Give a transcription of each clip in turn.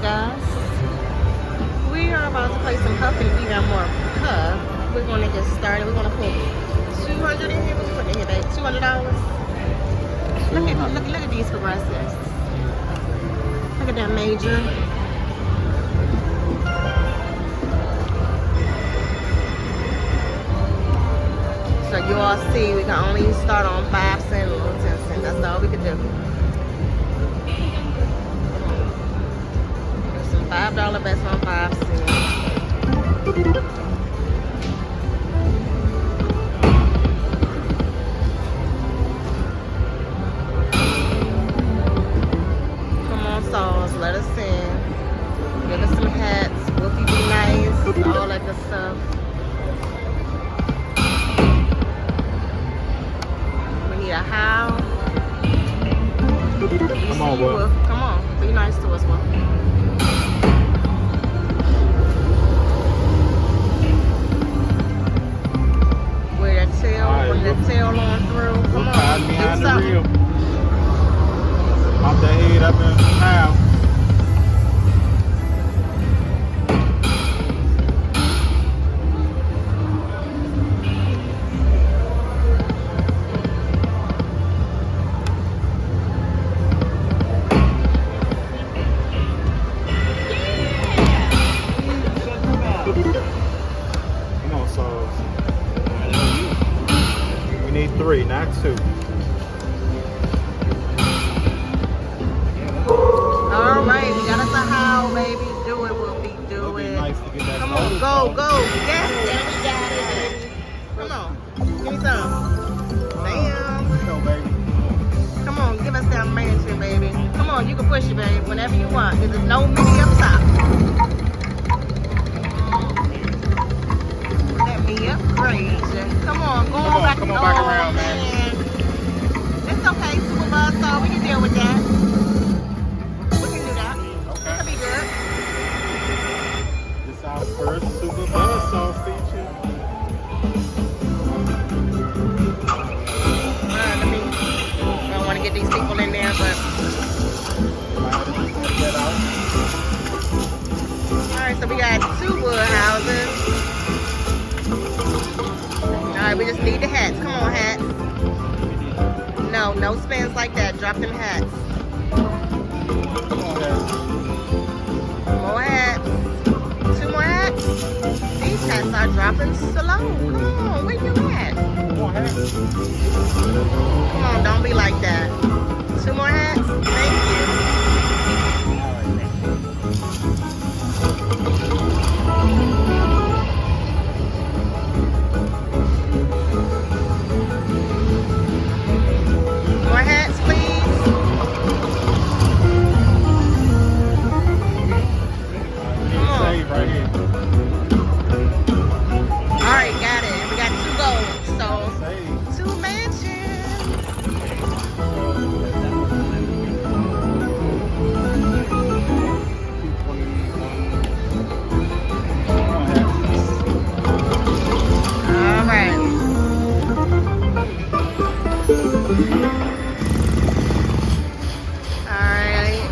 guys. We are about to play some Huff and eat our more Huff. We're going to get started. We're going to put 200 in here. What you put in here, babe? $200? Look at these progressives. Look at that major. So you all see we can only start on 5 cents or 10 cents. That's all we can do. There's some $5 bets on 5 cents. Come on, sauce, let us in. Give us some hats. Wolfie be nice. All that good stuff. A howl. Come on, Wolf. Come on, be nice to us, Wolf. Where that tail, right, bring that tail on through. Come on, do something. Pop that head up in the howl. We need 3, not 2. Alright, we got us a howl, baby. Do it, Wolfie. Do it. Nice to get that. Come on, go. Yes, there we got it, baby. Come on. Give me some. Damn. Go, baby. Come on, give us that mansion, baby. Come on, you can push it, baby, whenever you want. There's no mini up top. Let me upgrade you. Come on, go on back. Come on back around, man. It's okay, Super Buzz, so we can deal with that. We can do that. Okay. That'll be good. This is our first Super Buzzsaw feature. I don't want to get these people in there, but alright, so we got 2 wood houses. Alright, we just need the hats. Come on, hats. No spins like that. Drop them hats. More hats. 2 more hats. These hats are dropping slow. Come on, where you at? Come on, don't be like that. 2 more hats. Thank you. More hats, please. Come on. Save right here. Alright, got it. We got 2 gold. So, Save. 2 mansions. Alright. Alright.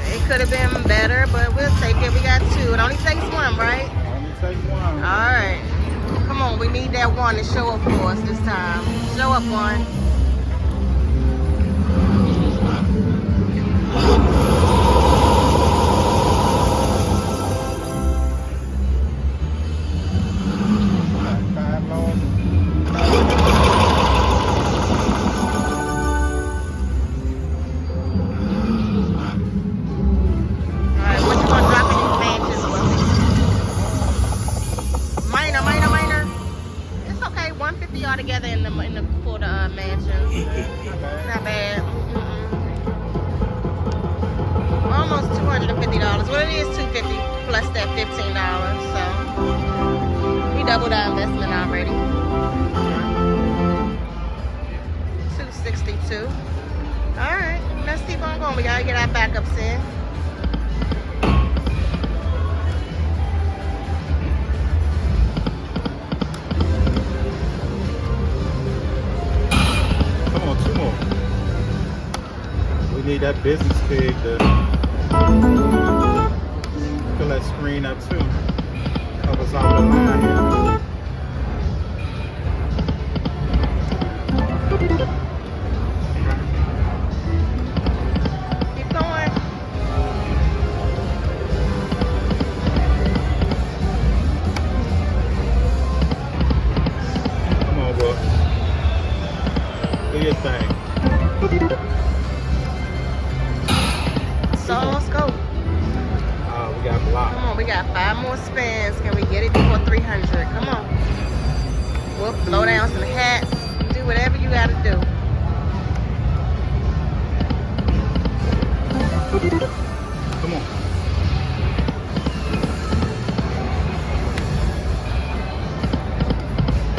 It could have been better, but we'll take it. We got 2. It only takes 1, right? Only take 1. Alright. Come on, we need that 1 to show up for us this time. Show up 1. Alright, what you gonna drop in these mansions, Willie? Minor. It's okay. 150 altogether in the for the mansions. Not bad. Almost $250. Well, it is $250 plus that $15. So we doubled our investment already. 262. All right, let's keep on going. We gotta get our backups in. Come on, 2 more. We need that business pig to Fill that screen up too. Covers off the line here. Keep going. Come on, bro. Do your thing. So let's go. We got blocked. Come on, we got 5 more spins. Can we get it before 300? Come on. We'll blow down some hats. Do whatever you gotta do. Come on.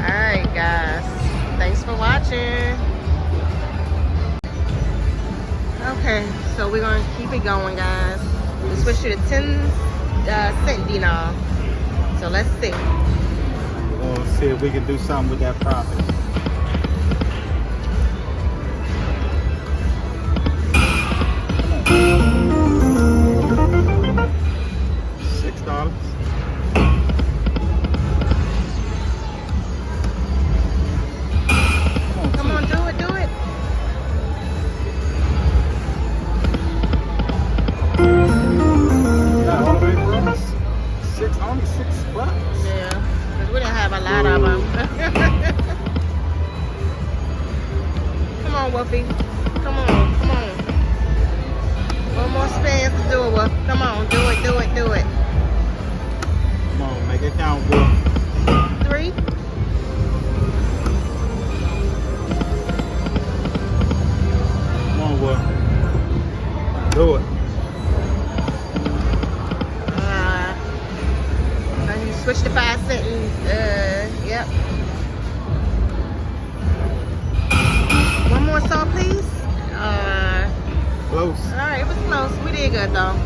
Alright, guys. Thanks for watching. Okay, so we're gonna keep it going, guys. We switched to the 10-cent dinar. So let's see. We're gonna see if we can do something with that profit. $6. Come on, do it, do it. Yeah, all the way across. Only $6. Yeah, because we didn't have a lot of them. Come on, Wolfie. Come on, come on. One more spins to do it, Wolf. Come on, do it, do it, do it. Come on, make it count, bro. 3. Come on, bro. Do it. Switch to 5 cent and, yep. One more saw, please. Close. All right, it was close. We did good, though.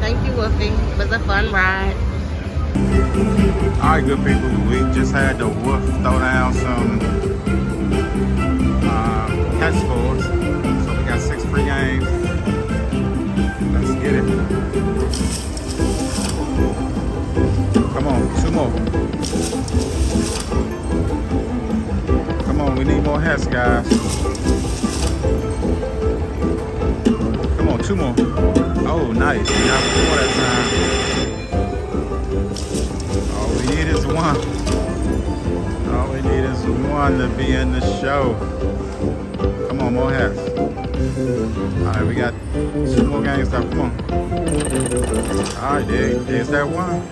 Thank you, Wolfie. It was a fun ride. Alright, good people. We just had the Wolf throw down some catch scores. So we got 6 free games. Let's get it. Come on, 2 more. Come on, we need more hats, guys. Come on, 2 more. Oh, nice. We got 4 that time. All we need is 1. All we need is 1 to be in the show. Come on, more hats. Alright, we got 2 more games left. Come on. Alright, there's that 1.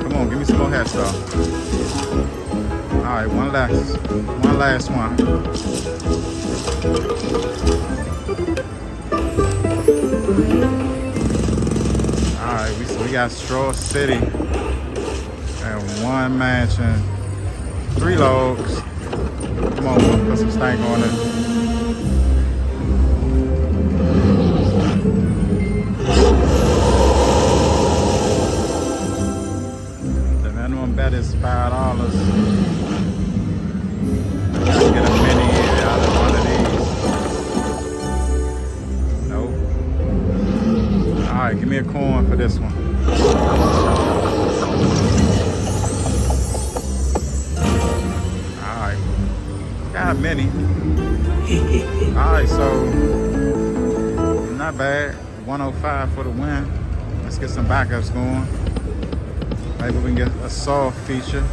Come on, give me some more hats though. Alright, one last one. Alright, we got Straw City and 1 mansion, 3 logs. Come on, put some stank on it. Bet is $5. Gotta get a mini out of one of these. Nope. Alright, give me a coin for this one. Alright. Got a mini. Alright, so not bad. 105 for the win. Let's get some backups going. Maybe we can get a saw feature.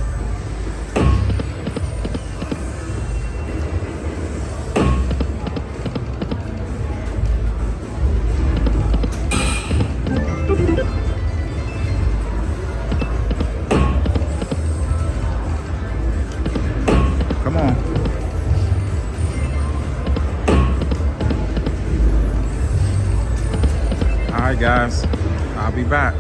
Come on. All right, guys. I'll be back.